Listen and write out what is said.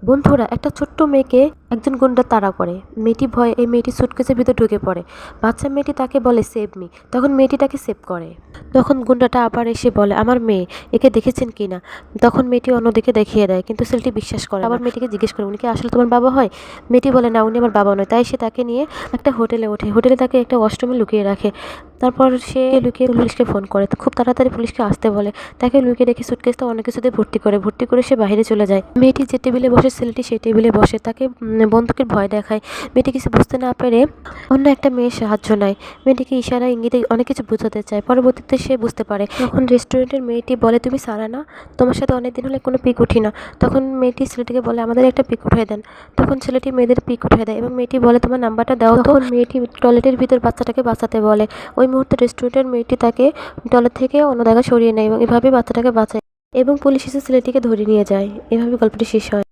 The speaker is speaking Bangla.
বন্ধুরা, একটা ছোট্ট মেয়েকে একজন গুন্ডা তাড়া করে। মেয়েটি ভয়ে এই মেয়েটি সুটকেসের ভিতর ঢুকে পড়ে। বাচ্চা মেয়েটি তাকে বলে সেভ মি। তখন মেয়েটি তাকে সেভ করে। তখন গুন্ডাটা আবার এসে বলে আমার মেয়ে, একে দেখেছেন কিনা। তখন মেয়েটি অন্যদিকে দেখিয়ে দেয়, কিন্তু ছেলেটি বিশ্বাস করে। আবার মেয়েটিকে জিজ্ঞেস করে উনি কি আসলে তোমার বাবা হয়। মেয়েটি বলে না, উনি আমার বাবা নয়। তাই সে তাকে নিয়ে একটা হোটেলে ওঠে। হোটেলে তাকে একটা ওয়াশরুমে লুকিয়ে রাখে। তারপর সে লুকিয়ে পুলিশকে ফোন করে। তো খুব তাড়াতাড়ি পুলিশকে আসতে বলে। তাকে লুকিয়ে রেখে সুটকেসটা অনেক কিছুতে ভর্তি করে সে বাইরে চলে যায়। মেয়েটি যে টেবিলে বসে, ছেলেটি সেই টেবিলে বসে। তাকে বন্দুকের ভয় দেখায়। মেয়েটি কিছু বুঝতে না পেরে অন্য একটা মেয়ের সাহায্য নেয়। মেয়েটিকে ইশারা ইঙ্গিতে অনেক কিছু বোঝাতে চায়। পরবর্তীতে সে বুঝতে পারে। তখন রেস্টুরেন্টের মেয়েটি বলে তুমি সারা না, তোমার সাথে অনেকদিন হলে কোনো পিক উঠি না। তখন মেয়েটি ছেলেটিকে বলে আমাদের একটা পিক উঠিয়ে দেন। তখন ছেলেটি মেয়েদের পিক উঠিয়ে দেয় এবং মেয়েটি বলে তোমার নাম্বারটা দাও। তখন মেয়েটি টয়লেটের ভিতর বাচ্চাটাকে বাঁচাতে বলে। ওই মুহূর্তে রেস্টুরেন্টের মেয়েটি তাকে টয়লেট থেকে অন্য জায়গায় সরিয়ে নেয় এবং এভাবে বাচ্চাটাকে বাঁচায় এবং পুলিশ এসে ছেলেটিকে ধরে নিয়ে যায়। এভাবে গল্পটি শেষ হয়।